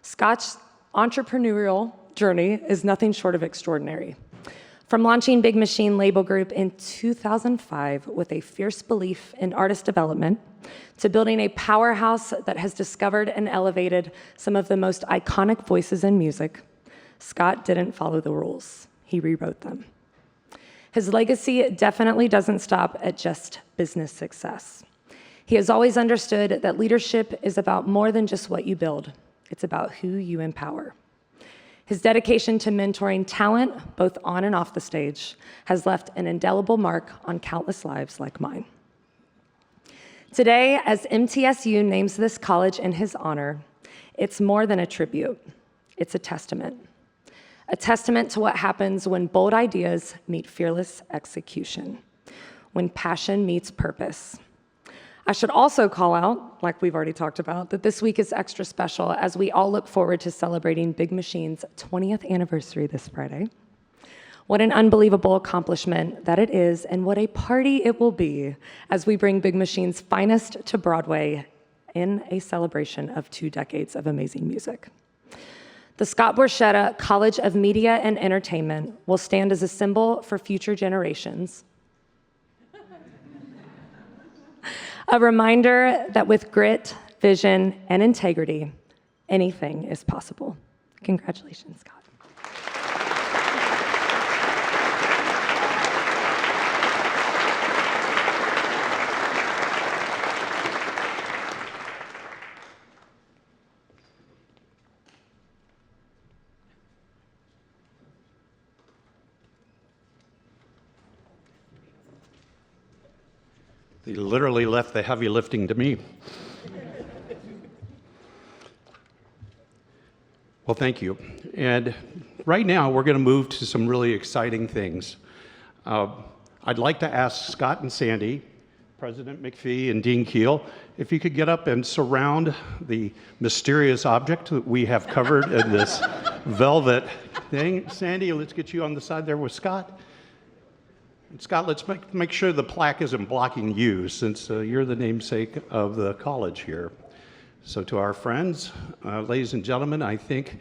Scott's entrepreneurial journey is nothing short of extraordinary. From launching Big Machine Label Group in 2005 with a fierce belief in artist development, to building a powerhouse that has discovered and elevated some of the most iconic voices in music, Scott didn't follow the rules. He rewrote them. His legacy definitely doesn't stop at just business success. He has always understood that leadership is about more than just what you build. It's about who you empower. His dedication to mentoring talent, both on and off the stage, has left an indelible mark on countless lives like mine. Today, as MTSU names this college in his honor, it's more than a tribute. It's a testament. A testament to what happens when bold ideas meet fearless execution, when passion meets purpose. I should also call out, like we've already talked about, that this week is extra special as we all look forward to celebrating Big Machine's 20th anniversary this Friday. What an unbelievable accomplishment that it is, and what a party it will be as we bring Big Machine's finest to Broadway in a celebration of 2 decades of amazing music. The Scott Borchetta College of Media and Entertainment will stand as a symbol for future generations. A reminder that with grit, vision, and integrity, anything is possible. Congratulations, Scott. They literally left the heavy lifting to me. Well, thank you. And right now, we're going to move to some really exciting things. I'd like to ask Scott and Sandy, President McPhee and Dean Keel, if you could get up and surround the mysterious object that we have covered in this velvet thing. Sandy, let's get you on the side there with Scott. And Scott, let's make sure the plaque isn't blocking you, since you're the namesake of the college here. So to our friends, ladies and gentlemen, I think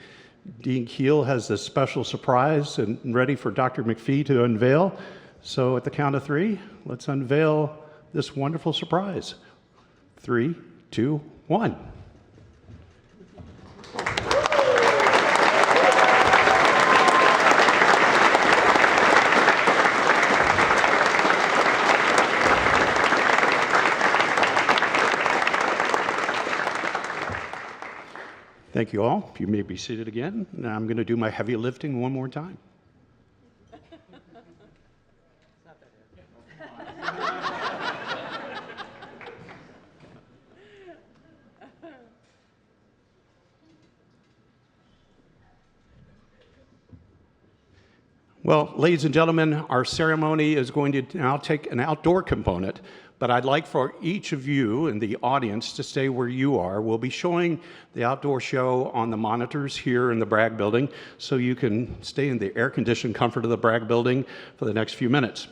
Dean Keel has a special surprise and ready for Dr. McPhee to unveil. So at the count of 3, let's unveil this wonderful surprise. 3, 2, 1. Thank you all. You may be seated again. Now I'm going to do my heavy lifting one more time. Well, ladies and gentlemen, our ceremony is going to now take an outdoor component, but I'd like for each of you in the audience to stay where you are. We'll be showing the outdoor show on the monitors here in the Bragg Building, so you can stay in the air-conditioned comfort of the Bragg Building for the next few minutes.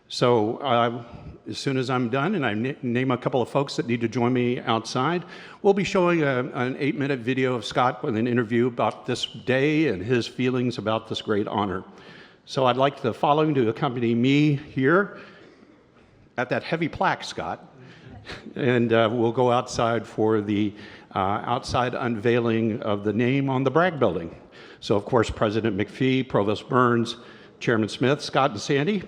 So as soon as I'm done and I name a couple of folks that need to join me outside, we'll be showing an 8-minute video of Scott with an interview about this day and his feelings about this great honor. So I'd like the following to accompany me here at that heavy plaque, Scott, and we'll go outside for the outside unveiling of the name on the Bragg Building. So, of course, President McPhee, Provost Burns, Chairman Smith, Scott and Sandy,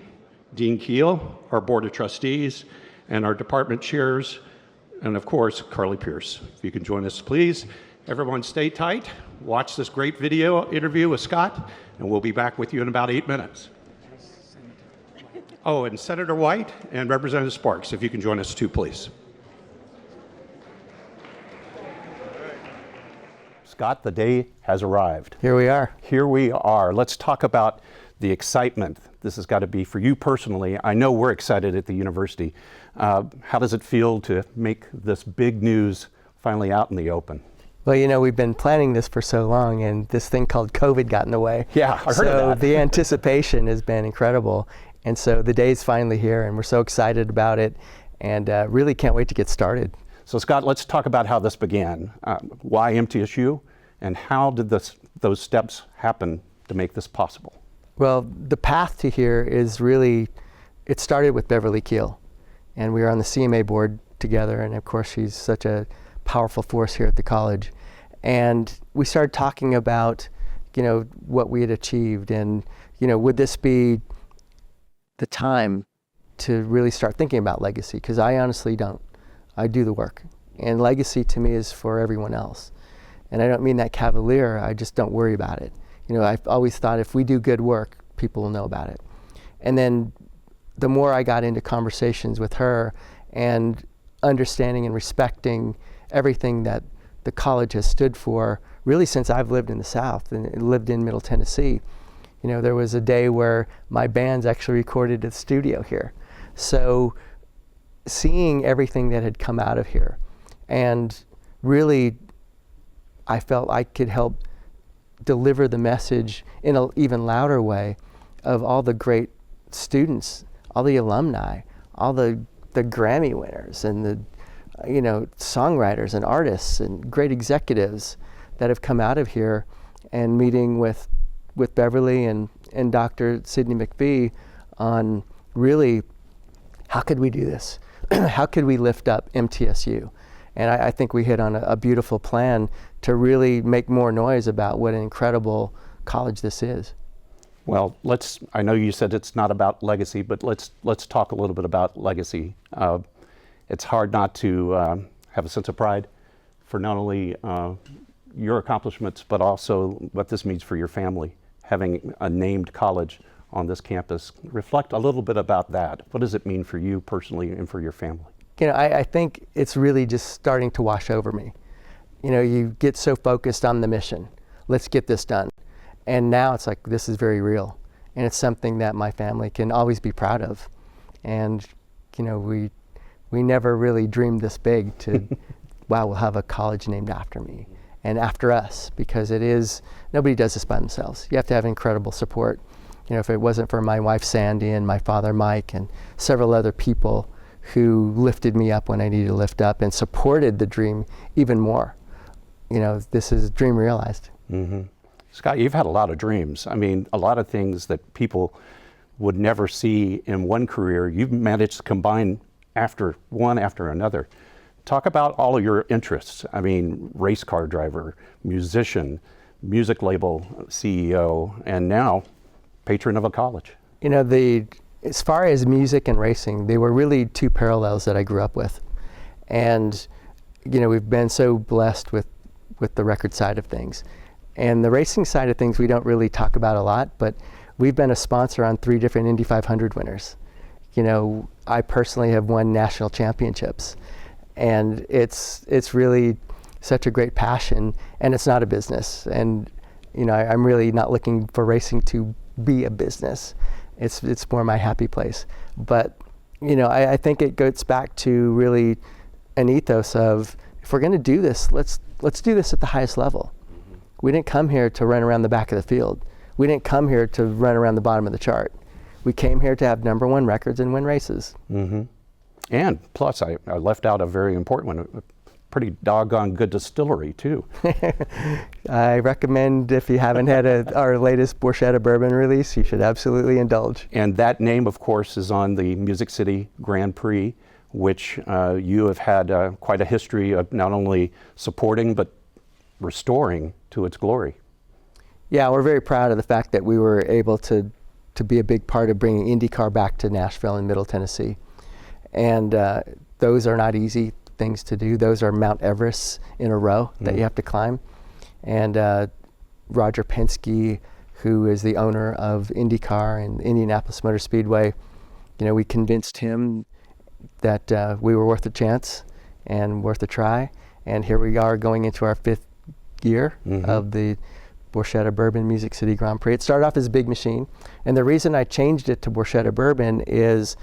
Dean Keel, our Board of Trustees, and our department chairs, and of course, Carly Pierce. If you can join us, please. Everyone stay tight, watch this great video interview with Scott, and we'll be back with you in about 8 minutes. Oh, and Senator White and Representative Sparks, if you can join us too, please. Scott, the day has arrived. Here we are. Here we are. Let's talk about the excitement this has got to be for you personally. I know we're excited at the university. How does it feel to make this big news finally out in the open? Well, you know, we've been planning this for so long, and this thing called COVID got in the way. Yeah, I heard of that. The anticipation has been incredible. And so the day's finally here, and we're so excited about it, and really can't wait to get started. So Scott, let's talk about how this began. Why MTSU, and how did those steps happen to make this possible? Well, the path to here is really, it started with Beverly Keel, and we were on the CMA board together, and of course she's such a powerful force here at the college. And we started talking about, you know, what we had achieved, and, you know, would this be the time to really start thinking about legacy? Because I honestly don't. I do the work, and legacy to me is for everyone else. And I don't mean that cavalier, I just don't worry about it. You know, I've always thought if we do good work, people will know about it. And then the more I got into conversations with her and understanding and respecting everything that the college has stood for, really since I've lived in the South and lived in Middle Tennessee. You know, there was a day where my bands actually recorded at the studio here. So seeing everything that had come out of here, and really I felt I could help deliver the message in an even louder way of all the great students, all the alumni, all the Grammy winners, and the, you know, songwriters and artists and great executives that have come out of here, and meeting with Beverly and Dr. Sidney McPhee on really, how could we do this? How could we lift up MTSU? And I think we hit on a beautiful plan to really make more noise about what an incredible college this is. Well, I know you said it's not about legacy, but let's talk a little bit about legacy. It's hard not to have a sense of pride for not only your accomplishments, but also what this means for your family, having a named college on this campus. Reflect a little bit about that. What does it mean for you personally and for your family? You know, I think it's really just starting to wash over me. You know, you get so focused on the mission. Let's get this done. And now it's like, this is very real. And it's something that my family can always be proud of. And, you know, we never really dreamed this big to, wow, we'll have a college named after me and after us, because it is, nobody does this by themselves. You have to have incredible support. You know, if it wasn't for my wife Sandy and my father Mike and several other people who lifted me up when I needed to lift up and supported the dream even more, you know, this is a dream realized. Mm-hmm. Scott, you've had a lot of dreams. I mean, a lot of things that people would never see in one career, you've managed to combine after another. Talk about all of your interests. I mean, race car driver, musician, music label CEO, and now patron of a college. You know, as far as music and racing, they were really two parallels that I grew up with. And, you know, we've been so blessed with the record side of things. And the racing side of things we don't really talk about a lot, but we've been a sponsor on 3 different Indy 500 winners. You know, I personally have won national championships. And it's really such a great passion, and it's not a business. And, you know, I'm really not looking for racing to be a business. It's more my happy place. But, you know, I think it goes back to really an ethos of, if we're going to do this, let's do this at the highest level. We didn't come here to run around the back of the field. We didn't come here to run around the bottom of the chart. We came here to have #1 records and win races. Mm-hmm. And plus, I left out a very important one, a pretty doggone good distillery, too. I recommend, if you haven't had our latest Borchetta bourbon release, you should absolutely indulge. And that name, of course, is on the Music City Grand Prix, which you have had quite a history of not only supporting, but restoring to its glory. Yeah, we're very proud of the fact that we were able to be a big part of bringing IndyCar back to Nashville and Middle Tennessee. And those are not easy things to do. Those are Mount Everests in a row that you have to climb. And Roger Penske, who is the owner of IndyCar and Indianapolis Motor Speedway, you know, we convinced him that we were worth a chance and worth a try. And here we are going into our 5th year of the Borchetta Bourbon Music City Grand Prix. It started off as Big Machine, and the reason I changed it to Borchetta Bourbon is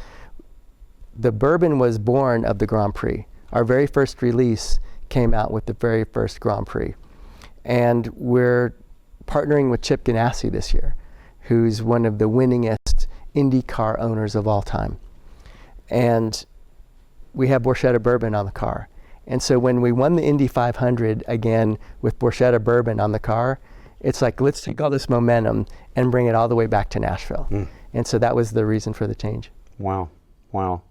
the bourbon was born of the Grand Prix. Our very first release came out with the very first Grand Prix. And we're partnering with Chip Ganassi this year, who's one of the winningest Indy car owners of all time. And we have Borchetta Bourbon on the car. And so when we won the Indy 500 again with Borchetta Bourbon on the car, it's like, let's take all this momentum and bring it all the way back to Nashville. And so that was the reason for the change. Wow, wow.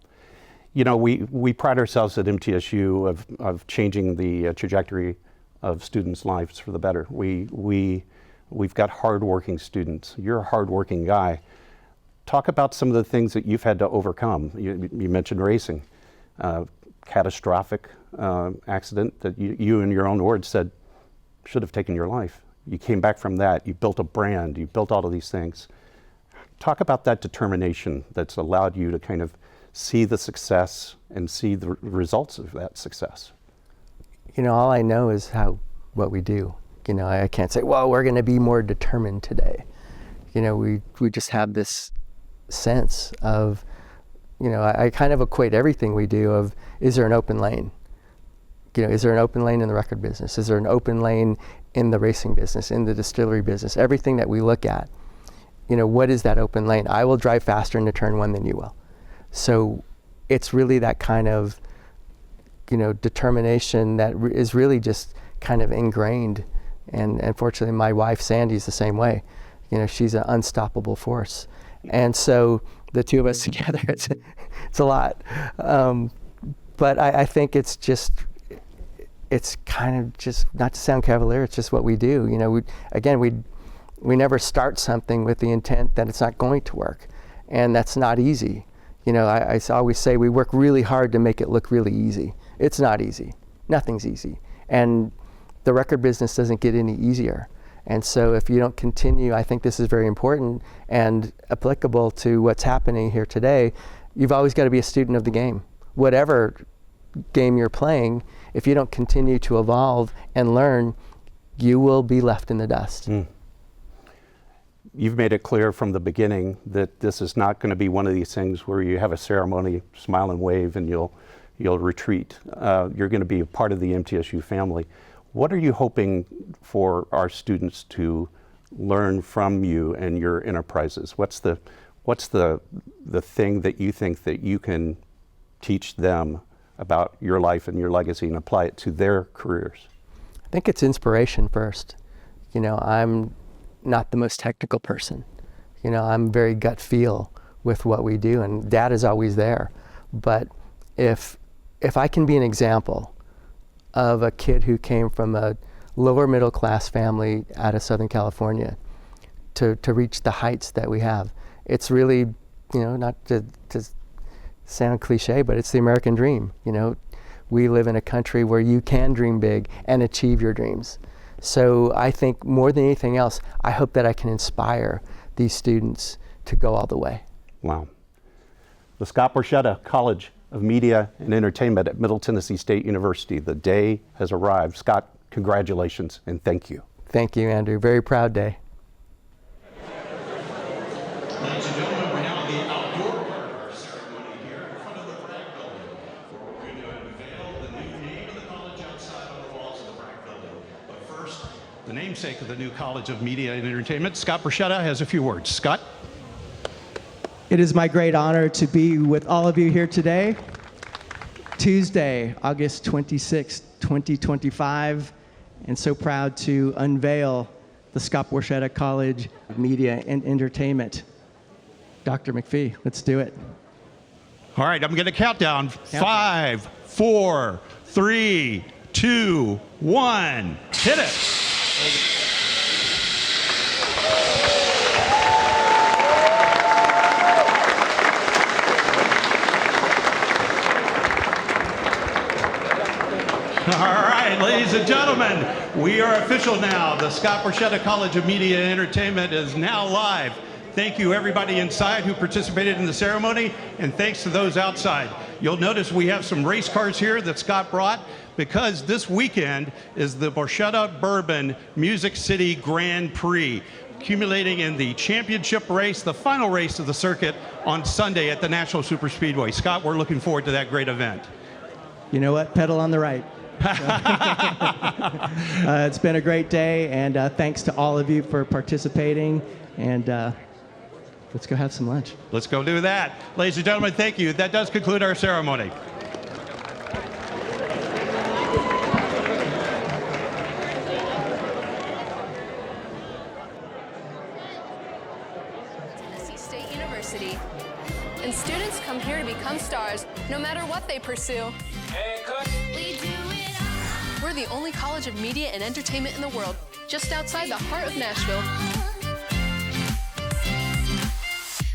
You know, we pride ourselves at MTSU of changing the trajectory of students' lives for the better. We've got hardworking students. You're a hardworking guy. Talk about some of the things that you've had to overcome. You mentioned racing, catastrophic accident that you in your own words said should have taken your life. You came back from that. You built a brand. You built all of these things. Talk about that determination that's allowed you to kind of see the success and see the results of that success. You know, all I know is what we do. You know, I can't say, well, we're going to be more determined today. You know, we just have this sense of, you know, I kind of equate everything we do of, is there an open lane? You know, is there an open lane in the record business? Is there an open lane in the racing business, in the distillery business? Everything that we look at, you know, what is that open lane? I will drive faster into turn one than you will. So it's really that kind of, you know, determination that is really just kind of ingrained. And unfortunately, my wife, Sandy's the same way. You know, she's an unstoppable force. And so the two of us together, it's a lot. But I think it's kind of just, not to sound cavalier, it's just what we do. You know, we never start something with the intent that it's not going to work. And that's not easy. You know, I always say we work really hard to make it look really easy. It's not easy. Nothing's easy. And the record business doesn't get any easier. And so if you don't continue, I think this is very important and applicable to what's happening here today. You've always got to be a student of the game. Whatever game you're playing, if you don't continue to evolve and learn, you will be left in the dust. You've made it clear from the beginning that this is not going to be one of these things where you have a ceremony, smile and wave, and you'll retreat. You're going to be a part of the MTSU family. What are you hoping for our students to learn from you and your enterprises? What's the thing that you think that you can teach them about your life and your legacy and apply it to their careers? I think it's inspiration first. You know, I'm not the most technical person. You know, I'm very gut feel with what we do, and Dad is always there. But if I can be an example of a kid who came from a lower middle class family out of Southern California to reach the heights that we have, it's really, you know, not to sound cliche, but it's the American dream. You know, we live in a country where you can dream big and achieve your dreams. So I think more than anything else, I hope that I can inspire these students to go all the way. Wow. The Scott Borchetta College of Media and Entertainment at Middle Tennessee State University. The day has arrived. Scott, congratulations and thank you. Thank you, Andrew. Very proud day. Ladies and gentlemen, we're now in the outdoor part of our ceremony here in front of the Bragg Building. We're going to unveil the new name of the college outside on the walls of the Bragg Building. But first, the namesake of the new College of Media and Entertainment, Scott Borchetta, has a few words. Scott? It is my great honor to be with all of you here today, Tuesday, August 26, 2025, and so proud to unveil the Scott Borchetta College of Media and Entertainment. Dr. McPhee, let's do it. All right, I'm going to count down. 5, 4, 3, 2, 1. Hit it. All right, ladies and gentlemen, we are official now. The Scott Borchetta College of Media and Entertainment is now live. Thank you, everybody inside who participated in the ceremony, and thanks to those outside. You'll notice we have some race cars here that Scott brought because this weekend is the Borchetta Bourbon Music City Grand Prix, accumulating in the championship race, the final race of the circuit on Sunday at the National Superspeedway. Scott, we're looking forward to that great event. You know what? Pedal on the right. It's been a great day, and thanks to all of you for participating. And let's go have some lunch. Let's go do that. Ladies and gentlemen, thank you. That does conclude our ceremony. Tennessee State University. And students come here to become stars, no matter what they pursue. We're the only college of media and entertainment in the world, just outside the heart of Nashville.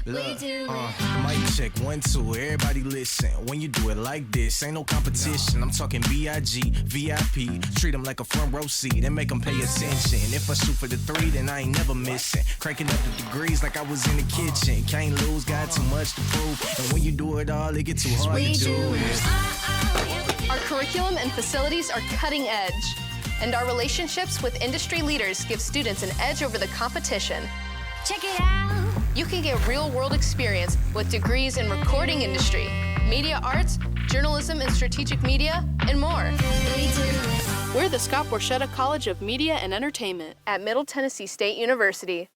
Look, mic check, 1, 2, everybody listen. When you do it like this, ain't no competition. I'm talking B.I.G., VIP. Treat them like a front row seat and make them pay attention. If I shoot for the 3, then I ain't never missing. Cranking up the degrees like I was in the kitchen. Can't lose, got too much to prove. And when you do it all, it get too hard to do it. Our curriculum and facilities are cutting edge. And our relationships with industry leaders give students an edge over the competition. Check it out. You can get real-world experience with degrees in recording industry, media arts, journalism and strategic media, and more. We're the Scott Borchetta College of Media and Entertainment at Middle Tennessee State University.